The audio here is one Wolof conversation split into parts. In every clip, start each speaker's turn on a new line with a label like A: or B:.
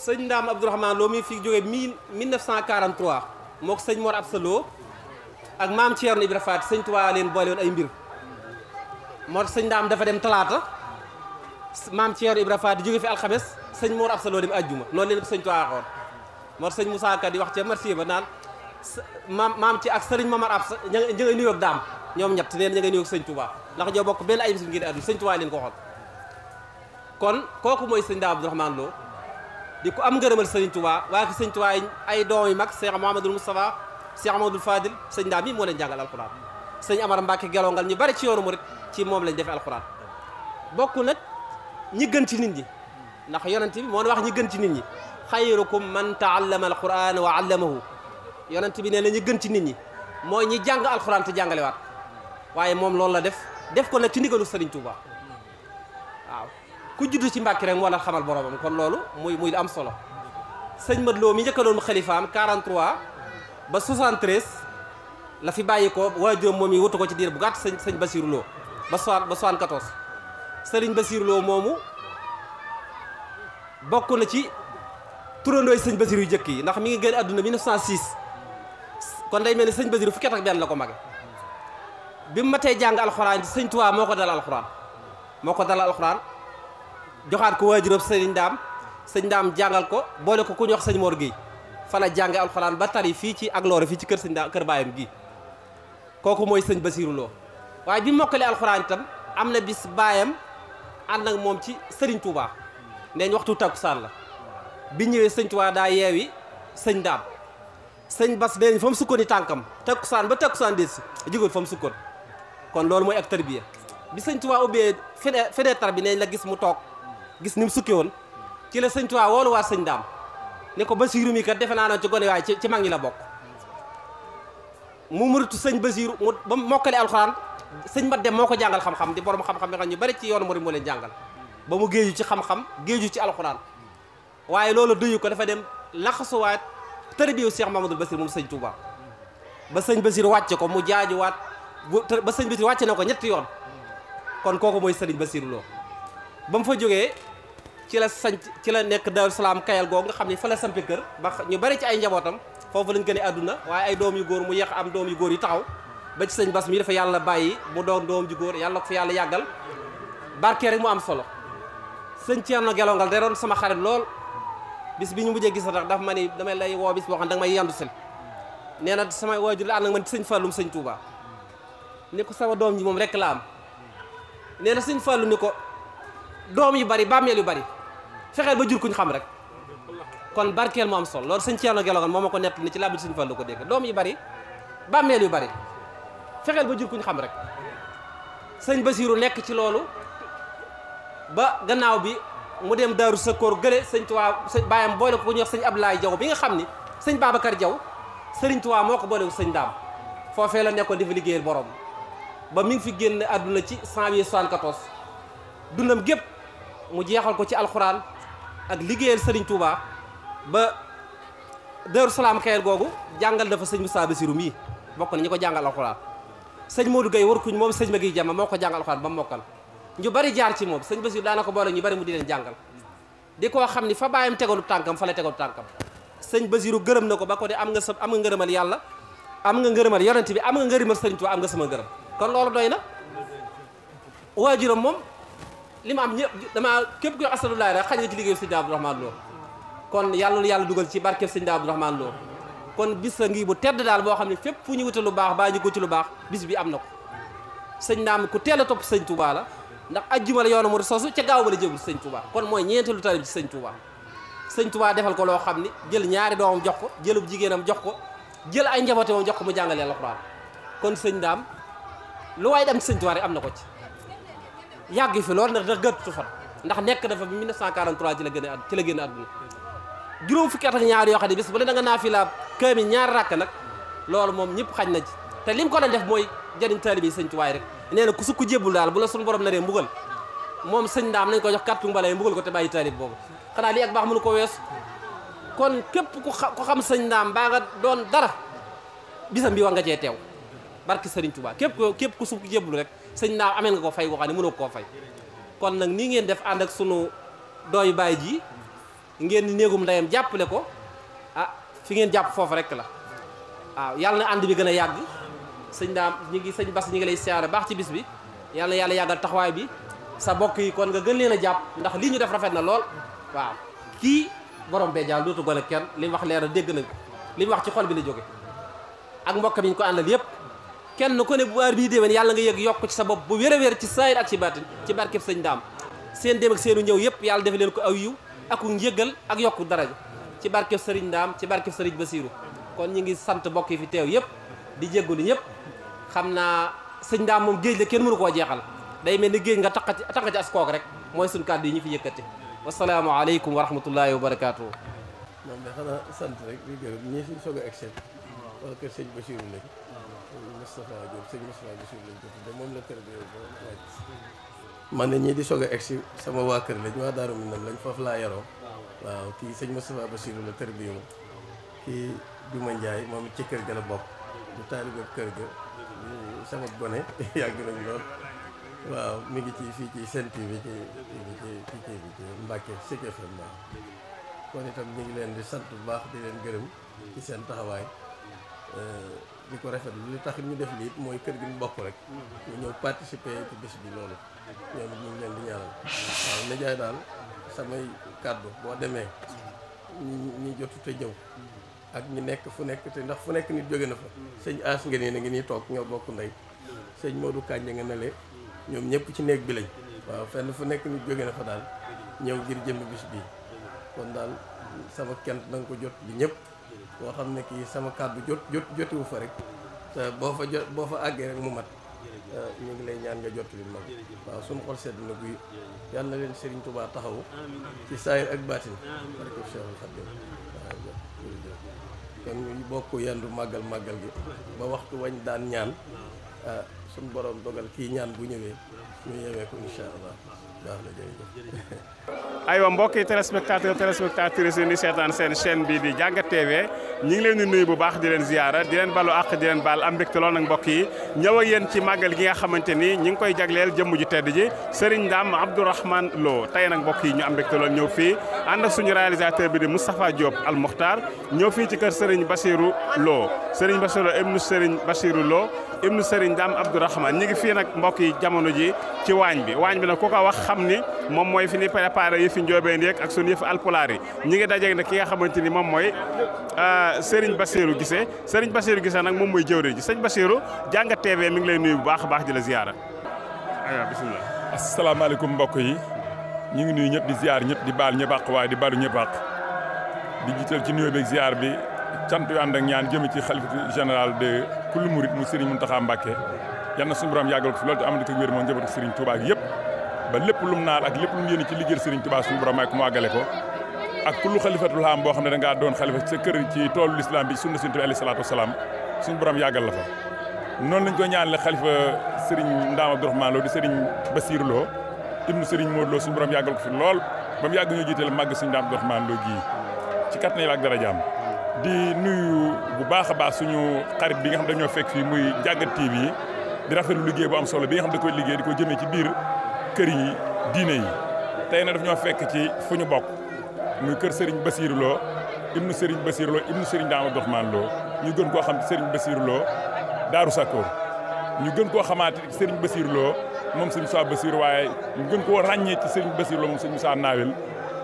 A: sëñ Ndaam Abdourahmane Lo mi fi jógee 1943 moo ko sëñ Mor Absa Lo ak maam Thierno Ibra Faat sëñ Tuubaa leen boole woon ay mbir moo tax sëñ Ndaam dafa dem talaata maam Thierno Ibra Faat di jóge fi alxames sëñ Mor Absa Lo dem ajjuma noonu leen ko sëñ Tuubaa waxoon moo tax sëñ Moussa Ka di wax ca marché ba naan maam ci ak sëriñ Mamar Absa ña nga nuyoo ak daam ñoom ñett neen ña nga nuyoo ak sëñ Tuubaa ndax ñoo bokk benn ay bis ngir addu sëñ Tuubaa leen ko waxoon kon kooku mooy sëñ Ndaam Abdourahmane Lo di ko am ngërëmal sëriñ Tuubaa waaye ko sëñ Tuubaa ay doom yu mag Cheikh Mouhamadoul Moustapha Cheikh Amadou Fadil sëñ Ndaam mi moo leen jàngal alxuraan sëñ Amar Mbacke gelongal ñu bari ci yoonu murit ci moom lañ defee alxuraan bokk nag ñi gën ci nit ñi ndax yonent bi moo wax ñi gën ci nit ñi xayrukum man taallama alquran wa allamahu yonent bi nee na ñi gën ci nit ñi mooy ñi jàng alxuraan te jàngalewaat waaye moom loolu la def ko nag ci ndigalu sëriñ Tuubaa waaw ku judd ci Mbàkke rek moo la xamal boromam kon loolu muy am solo sëñ Mat Lo mi njëkk a doon xalifaam 43 ba 73 la fi bàyyi ko waajuram moom yi wutu ko ci diir bu gàtt sëñ Basiru Lo ba 74 sëriñ Basiru Lo moomu bokk na ci turandooy sëñ Basiru yu jëkk yi ndax mi ngi génn àdduna 1906 kon day mel ni sëñ Basiru fukki at ak benn la ko mage bi mu matee jàng alxuraan ci sëñ Tuubaa moo ko dalal alxuraan joxaat ko waajuram sëñ Ndaam jàngal ko boole ko ku ñu wax sëñ Mor Guèye fa la jànge alxuraan ba tari fii ci ak loore fii ci kër sëñ Ndaam kër baayam gi kooku mooy sëñ Basiru Lo waaye bi mokkale alxuraan itam am na bis baayam ànd ak moom ci sëriñ Touba neeñ waxtu takkusaan la bi ñëwee sëñ Touba daa yeewi sëñ Ndaam sëñ Bas neeñ fa mu sukkoon i tànkam takkusaan ba takkusaan des si jógul fa mu sukkoon kon loolu mooy ak tarbiya bi sëñ Touba ubbee fenêtre bi neeñ la gis mu toog gis ni mu sukke woon ci la sëñ Touba woolu waat sëñ Ndaam ne ko Basiru mi kat defe naa noon ci gone waaye ci mag ñi la bokk mu muritu sëñ Basiru mu ba mokkale alxuraan sëñ Mat Dem moo ko jàngal xam-xam di borom xam-xam yi xam ñu bari ci yoonu murid moo leen jàngal ba mu géeju ci xam-xam géeju ci alxuraan waaye loolu doyu ko dafa dem laxasuwaat tërbiyu Cheikh Mamadou Basiru moom sëñ Touba ba sëñ Basiru wàcce ko mu jaajuwaat ba sëñ Basiru wàcce na ko ñetti yoon kon kooku mooy sëriñ Basiru Lo ba mu fa jógee ci la nekk Daaru Salaam Kayal googu nga xam ne fa la sampe kër ba ñu bari ci ay njabootam foofu lañ gënee àdduna waaye ay doom yu góor mu yeex am doom yu góor yi taxaw ba ci sëñ Bas mi dafa yàlla bàyyi mu doon doom ju góor yàlla ko fi yàlla yàggal barke rek mu am solo sëñ Thierno Gelongal da doon sama xarit lool bis bi ñu mujjee gis tax dafa ma ni damay lay woo bis boo xam ne danga may yandu sel nee na sama waajur la ànd ak man sëñ Fallum sëñ Touba ni ko sama doom ji moom rek la am nee na sëñ Fallu ni ko doom yu bari bàmmeel yu bari fexeel ba jur kuñ xam rek kon barkeel mu am solo loolu sëñ Thierno Gelongal moo ma ko nett ni ci làmmiñ sëñ Fallu ko dégg doom yu bari bàmmeel yu bari fexeel ba jur kuñ xam rek sëñ Basiru nekk ci loolu ba gannaaw bi mu dem Daaru Sakkoor gële sëñ Tuubaa sëñ baayam boole ko ku ñuy wax sëñ Abdoulaye Jaw bi nga xam ni sëñ Babacar Jaw sëriñ Tuubaa moo ko boole ko sëñ Ndaam foofee la nekkoon di fa liggéeyal borom ba mi ngi fi génn àdduna ci janvier 74 dundam gépp mu jeexal ko ci alxuraan ak liggéeyal sëriñ Touba ba Daaru Salaam Kayal googu jàngal dafa sëñ Moussa Bassirou mii bokk na ñi ko jàngal alxuraan sëñ Modou Gueye war kuñ moom sëñ Magui Jama moo ko jàngal alxuraan ba mu mokkal ñu bari jaar ci moom sëñ Bassirou daana ko boole ñu bari mu di leen jàngal di koo xam ni fa bàyyam tegalu tànkam fa la tegalu tànkam sëñ Bassirou gërëm na ko ba ko de am nga ngërëmal yàlla am nga ngërëmal yonent bi am nga ngërëmal sëriñ Touba am nga sama ngërëm kon loolu doy na waajuram moom li ma am ñëpp dama képp kuy asalulaay rek xañ nga ci liggéeyu sëñ Abdourahmane Lo kon yàlla dugal ci barkeb sëñ Abdourahmane Lo kon bis la ngi bu tedd daal boo xam ne fépp fu ñu wute lu baax baa ñu ko ci lu baax bis bi am na ko sëñ Ndaam ku teel a topp sëñ Touba la ndax ajjuma la yoonu mu sosu ca gaaw ba la jébul sëñ Touba kon mooy ñeenteelu talib ci sëñ Touba sëñ Touba defal ko loo xam ni jël ñaari doomam jox ko jëlub jigéenam jox ko jël ay njaboote moom jox ko mu jàngalee alxuraan kon sëñ Ndaam lu waay dem ci sëñ Touba rek am na ko ci yàgg fi loolu ndax gëttu fan ndax nekk dafa bi 1943 ci la génn àdduna juróom fukki at ak ñaar yoo xam ne bis bu ne da nga naa fi la kaami ñaari rakk nag loolu moom ñëpp xañ na ci te lim ko doon def mooy jëriñ taalibe yi sëñ Tuubaa rek nee na ku sukk jébbul daal bu la suñu borom naree mbugal moom sëñ Ndaam nañ ko jox kàttu mbala mbugal ko te bàyyi taalib boobu xanaa lii ak baax mënu ko weesu kon képp ku xam sëñ Ndaam baa nga doon dara bisam bi war nga cee teew barki sëriñ Tuubaa képp ku sukk jébbul rek sëñ Ndaam ameen nga ko fay boo xam ne mënoo koo fay kon nag nii ngeen def ànd ak sunu dooyu baay ji ngeen di néegum ndeyam jàppale ko ah fi ngeen jàpp foofu rek la waaw yàlla na ànd bi gën a yàgg sëñ daam ñi ngi sëñ Bass ñi ngi lay siyaare baax ci bis bi yàlla na yàlla yàggal taxawaay bi sa bokk yi kon nga gën leen a jàpp ndax lii ñu def rafet na lool waaw kii borom bee jaal dootu gone kenn li mu wax leer na dégg na li mu wax ci xol bi la jóge ak mbokk mi ñu ko àndal yëpp kenn ku ne bu waar bii déwén yàlla nga yëg yokk ci sa bopp bu wér a wér ci saayir ak ci baatin ci barkeb sëñ daam seen dem ak seenu ñëw yëpp yàlla defe leen ko aw yiw ak njëggal ak yokku daraja ci barkeb sëriñ daam ci barkeb sëriñ Basiiru kon ñu ngi sant mbokk yi fi teew yëpp di jéggalu ñëpp xam naa sëñ daam moom géej la kenn mënu koo jeexal day mel ni géej nga taqa ci as kook rek mooy suñ kàddu yi ñu fi yëkkati wasalaamu aleykum wa rahmatullahi wa barakaatuhu
B: moom de xanaa sant rek di gërëm ñii fi soog a egsi wala kër sëñ Basiiru lañ Moustapha Diop sëñ Moustapha Basiiru lañ ko tudde moom la kër bi waaj man ne ñii di soog a egsi sama waa kër lañ waa Daaru Minam lañ foofu laa yaroo waaw kii sëñ Moustapha Basiiru la kër bi kii Duma Njaay moom it ci kër ga la bokk du taalibe kër ga sama gone yàgg nañ lool waaw mi ngi ci fii ci Sen TV bi ci Mbàkke Zik FM waaw kon itam ñu ngi leen di sant bu baax di leen gërëm ci seen taxawaay di ko rafetlu li tax ñu def lii mooy kër gi ñu bokk rek ñu ñëw participer ci bés bi loolu ñoom ñu ngi leen di ñaanal waaw nijaay daal samay kàddu boo demee ñi jotute ñëw ak ñi nekk fu nekk te ndax fu nekk nit jóge na fa sëñ As ngeen a ngi nii toog ñoo bokk ndey sëñ Modou Kànja nga nele ñoom ñëpp ci néeg bi lañ waaw fenn fu nekk nit jóge na fa daal ñëw ngir jëmm bis bii kon daal sama kent na nga ko jot bi ñëpp boo xam ne kii sama kàddu jotiwu fa rek te boo fa àggee rek mu mat ñu ngi lay ñaan nga jot li mag waaw suñu xol sedd na guy yàlla na leen Serigne Touba taxawu ci saayir ak baatin barke Cheikhul Khadim waaw kon ñu bokk yendu màggal gi ba waxtu wañ daan ñaan suñu borom dogal kii ñaan bu ñëwee ñu yemee ko incha allah baax na jërëjëf.
C: aywa mbokki téléspectatrices yi ni seetaan seen chaîne bii di Jàngat TV ñu ngi leen di nuyu bu baax di leen ziyaara di leen balu àq di leen baal am mbégte lool nag mbokk yi ñëw ak yéen ci màggal gi nga xamante ni ñi ngi koy jagleel jëmm ju tedd ji Serigne Ndam Abdourahmane Lo tey nag mbokk yi ñu am mbégte lool ñëw fii ànd ak suñu réalisateur bi di Moustapha Diop Al Mokhtar ñëw fii ci kër Serigne Bassirou Lo Serigne Bassirou ibnu Serigne Bassirou Lo ibnu Serigne Ndam Abdourahmane ñi ngi fii nag mbokk yi jamono ji ci waañ bi nag ku ko wax xam ni moom mooy fi ni préparé yëfi njoobeen yeeg ak suñu yëfi alpulaar yi ñi ngi dajeeg nag ki nga xamante ni moom mooy Serigne Bassirou Guissé Serigne Bassirou Guissé nag moom mooy jëwriñ ji sëñ Bassirou Jàngat TV mi ngi lay nuyu bu baax a baax di la ziyaara aywa bisimilah.
D: asalaamaaleykum mbokk yi ñu ngi nuyu ñëpp di ziar ñëpp di baal ñëpp àq waaye di baalu ñëpp àq di jiital ci nuyoo beeg ziar bi cant yu ànd ak ñaan jëm ci xalifa général de kullu murid mu Serigne Mountakha Mbacké yal na suñu borom yàggal ko fi loolu te amal ko wér moom njabootu Serigne Touba gi yëpp ba lépp lum naal ak lépp lum yéene ci liggéeyal Serigne Touba suñu borom may ko mu àggale ko ak kullu xalifatul am boo xam ne da ngaa doon xalifa sa kër ci toolu l'islam bi sunna Serigne Touba alayhi salaatu wasalaam suñu borom yàggal la fa noonu lañ ko ñaanale xalifa Serigne Ndam Abdourahmane Lo di Serigne Bassirou Lo ibnu Serigne Modou Lo suñu borom yàggal ko fi lool ba mu yàgg ñoo jiiteel màgg Serigne Ndam Abdourahmane Lo gii ci kattan yi ak darajaam di nuyu bu baax a baax suñu xarit bi nga xam dañoo fekk fii muy Jàngat TV yi di rafetlu liggéey bu am solo bi nga xam da koy liggéey di ko jëmee ci biir kër yi diine yi tey na daf ñoo fekk ci fu ñu bokk muy kër Serigne Bassirou Lo ibnu Serigne Bassirou Lo ibnu Serigne Ndam Abdourahmane Lo ñu gën koo xam ci Serigne Bassirou Lo Daaru Sakkoor ñu gën koo xamaate ci Serigne Bassirou Lo moom Serigne Moussa Bassirou waaye ñu gën koo ràññee ci Serigne Bassirou Lo moom Serigne Moussa Nawel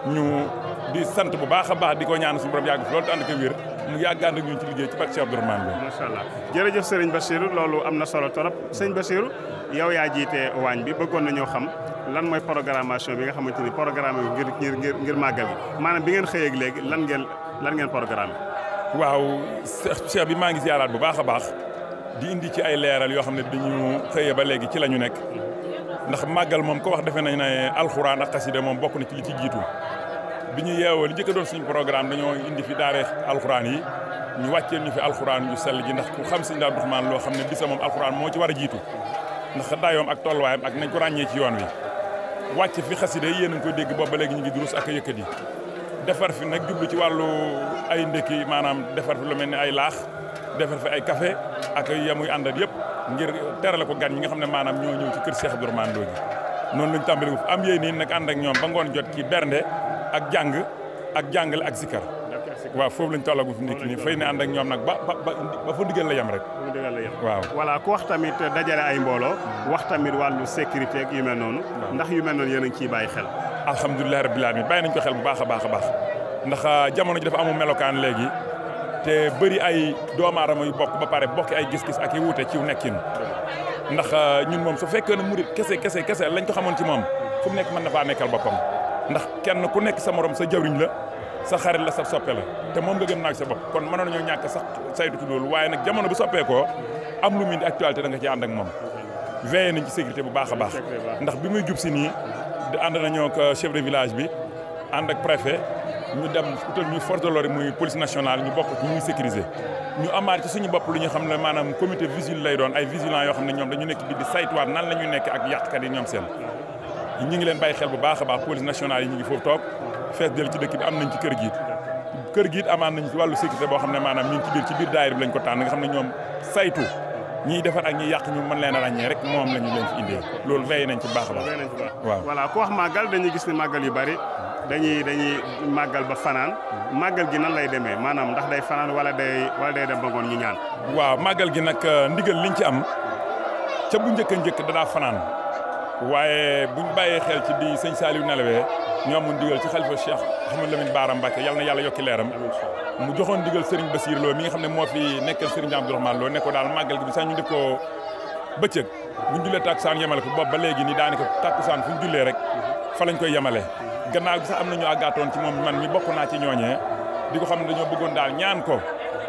D: ñu di sant bu baax a baax di ko ñaan suñu borom yàgg fi loolu te ànd ko wér mu yàggaan ak ñun ci liggéey ci barke Cheikh Abdourahmane Lo.
C: macha allah jërëjëf Serigne Bassirou loolu am na solo trop sëñ Bassirou yow yaa jiite waañ bi bëggoon nañoo xam lan mooy programmation bi nga xamante ni programme ngir màggal gi maanaam bi ngeen xëyee ak léegi lan ngeen programme.
D: waaw Cheikh bi maa ngi ziaraat bu baax a baax di indi ci ay leeral yoo xam ne dañu xëyee ba léegi ci la ñu nekk ndax màggal moom ko wax defe nañ ne alxuraan ak xasida moom bokk na ci li ci jiitu bi ñu yeewoo li njëkk doon suñu programme dañoo indi fi daare alxuraan yi ñu wàcceel ñu fi alxuraan yu sell ji ndax ku xam Serigne Ndam Abdourahmane Lo xam ne bisa moom alxuraan moo ci war a jiitu ndax dayoom ak tolluwaayam ak nañ ko ràññee ci yoon wi wàcc fi xasida yi yéen a ngi koy dégg boobu ba léegi ñu ngi durus ak yëkkat yi defar fi nag jublu ci wàllu ay ndekki maanaam defar fi lu mel ni ay laax defar fi ay café ak yamuy àndat yëpp ngir terale ko gan ñi nga xam ne maanaam ñoo ñëw ci kër Cheikh Abdourahmane Lo gi noonu lañ tàmbali ko am yéen nii nag ànd ak ñoom ba ngoon jot ci bernde ak jàng ak jàngale ak zikar waaw foofu lañ tollagu fi nekk nii fay ne ànd ak ñoom nag ba fa ndigal la yem rek waaw
C: voilà ku wax tamit dajale ay mbooloo wax tamit wàllu sécurité ak yu mel noonu ndax yu mel noonu yéen a ngi ciy bàyyi xel
D: alhamdulilah rabbil alamin bàyyi nañ ko xel bu baax a baax a baax ndax jamono ji dafa amul melokaan léegi te bëri ay doomu aadama yu bokk ba pare bokki ay gis-gis ak i wuute ci nekkin ndax ñun moom su fekkee ne murit kese lañ ko xamoon ci moom fu mu nekk mën na faa nekkal boppam ndax kenn ku nekk sa morom sa jawriñ la sa xarit la sa soppe la te moom nga gën naag sa bopp kon mënoon nañoo ñàkk sax saytu ci loolu waaye nag jamono bu soppeekoo am lu muy di actualité da nga ci ànd ak moom veillé nañ ci sécurité bu baax a baax ndax bi muy jub si nii ànd nañoo ak chef de village bi ànd ak préfet ñu dem utal ñuy force de l'ordre muy police nationale ñu bokk ñu muy sécuriser ñu amaat ci suñu bopp lu ñu xam ne maanaam comité vigile lay doon ay vigilants yoo xam ne ñoom dañu nekk bi di saytuwaat nan la ñuy nekk ak yàqkat yi ñoom seen ñu ngi leen bàyyi xel bu baax a baax police nationale yi ñu ngi foofu toog fees del ci dëkk bi am nañ ci kër gi it amaan nañ ci wàllu sécurité boo xam ne maanaam ñu ngi ci biir daayira bi lañ ko tànn nga xam ne ñoom saytu ñiy defar ak ñiy yàq ñu mën leen a ràññee rek moom la ñu leen fi indee loolu veillé nañ ci baax a baax waaw
C: voilà ku wax màggal dañuy gis ne màggal yu bari dañuy màggal ba fanaan màggal gi nan lay demee maanaam ndax day fanaan wala day dem ba ngoon ñu ñaan
D: waaw màggal gi nag ndigal liñ ci am ca bu njëkk dadaa fanaan waaye buñ bàyyee xel ci bi sëñ Saliou nelawee ñoo amoon ndigal ci xalifa Cheikh Ahmadou Lamine Bara Mbacké yal na yàlla yokki leeram mu joxoon ndigal Serigne Bassir Lo mi nga xam ne moo fi nekkal Serigne Abdourahmane Lo ne ko daal màggal gi bi sax ñu def ko bëccëg buñ jullee takkusaan yemale ko boobu ba léegi ni daanaka takkusaan fu ñu jullee rek fa lañ koy yemale gannaaw gi sax am na ñu àggaatoon ci moom man mi bokk naa ci ñooñee di ko xam ne dañoo bëggoon daal ñaan ko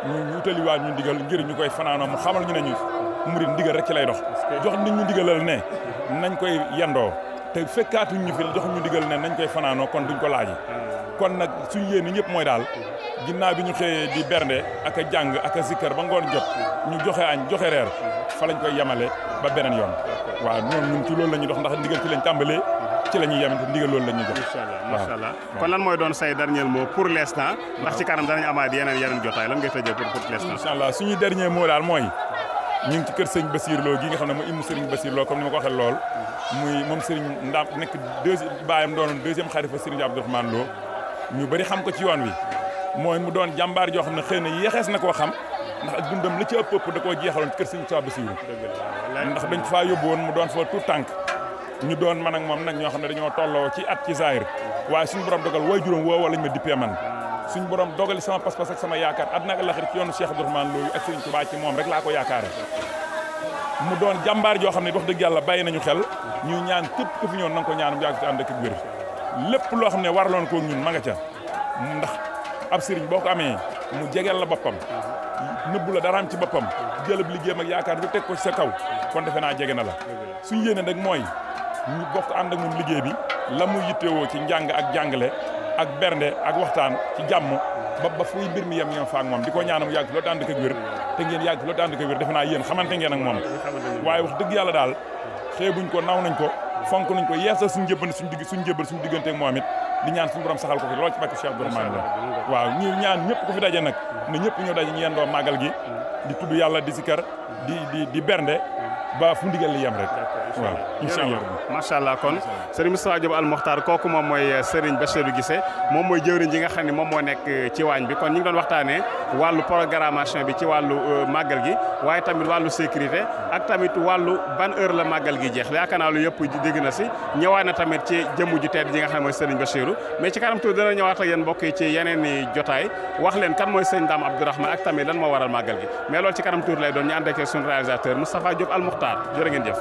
D: ñu wutaliwaat ñu ndigal ngir ñu koy fanaanoo mu xamal ñu ne ñu murid ndigal rek ci lay dox jox nit ñu ndigalal ne nañ koy yendoo te fekkaatuñ ñu fi jox ñu ndigal ne nañ koy fanaanoo kon duñ ko laaji kon nag suñu yéene ñëpp mooy daal ginnaaw bi ñu xëyee di bernde ak a jàng ak a zikkar ba ngoon jot ñu joxe añ joxe reer fa lañ koy yemale ba beneen yoon waaw ñun ci loolu la ñuy dox ndax ndigal ci lañ tàmbalee ci la ñuy yemante ndigal loolu la ñuy jox
C: macha allah kon lan mooy doon say dernier mot pour l'instant ndax ci kanam danañ amaat yeneen jotaay lan ngay tëjee pour l'instant
D: incha allah suñu dernier mot daal mooy ñu ngi ci kër sëñ Bassir Lo gi nga xam ne mu imu Serigne Bassir Lo comme ni ma ko waxee lool muy moom Serigne Ndam nekk baayam doonoon deuxième xalifa Serigne Abdourahmane Lo ñu bëri xam ko ci yoon wi mooy mu doon jàmbaar joo xam ne xëy na yéexees na koo xam ndax ak dundam li ci ëpp da koo jeexaloon ci kër sëñ Touba Bassirou ndax dañ ko faa yóbbu woon mu doon fa tout tànk ñu doon man ak moom nag ñoo xam ne dañoo tolloo ci at ci zahir waaye suñu borom dogal way juróom woo lañ ma dippee man suñu borom dogali sama pas-pas ak sama yaakaar àddina ak alaxira ci yoonu Cheikh Abdourahmane Lo ak Serigne Touba ci moom rek laa ko yaakaare mu doon jàmbaar joo xam ne wax dëgg yàlla bàyyi nañu xel ñuy ñaan képp ku fi ñëw na nga ko ñaan mu yàgg ci ànd ak wér lépp loo xam ne waraloon ko ñun ma nga ca ndax ab sëriñ boo ko amee mu jegeel la boppam nëbbu la daraam ci boppam jëlab liggéeyam ak yaakaar bi teg ko ci sa kaw kon defe naa jege na la suñu yéene nag mooy ñu bokk ànd ak moom liggéey bi la mu yittewoo ci njàng ak jàngale ak bernde ak waxtaan ci jàmm ba fuy mbir mi yem ñoom fa ak moom di ko ñaanam yàgg fi loolu ànd ak wér te ngeen yàgg fi loolu ànd ak wér defe naa yéen xamante ngeen ak moom waaye wax dëgg yàlla daal xeebuñ ko naw nañ ko fonk nañ ko yeesal suñu jëbbal suñu diggante ak moom it di ñaan suñu borom saxal ko fi loolu ci barke Cheikh Abdourahmane la waaw ñu ñaan ñëpp ku fi daje nag ne ñëpp ñoo daje ñu yendoo màggal gi di tudd yàlla di sikar di bernde ba fu ndigal li yem rek waaw incha allah
C: macha allah kon Serigne Moustapha Diop Al Mokhtar kooku moom mooy Serigne Bassirou Guissé moom mooy jëwriñ ji nga xam ne moom moo nekk ci waañ bi kon ñu ngi doon waxtaanee wàllu programmation bi ci wàllu màggal gi waaye tamit wàllu sécurité ak tamit wàllu ban heure la màggal gi jeex yaakaar naa lu yëpp dégg na si ñëwaat na tamit ci jëmm ju tedd ji nga xam ne mooy Serigne Bassirou mais ci kanam tuuti dana ñëwaat ak yéen mbokk yi ci yeneen i jotaay wax leen kan mooy Serigne Dame Abdourahmane ak tamit lan moo waral màggal gi mais loolu ci kanam tuuti lay doon ñu ànd ak suñu réalisateur Moustapha Diop Al Mokhtar jërë ngeen jëf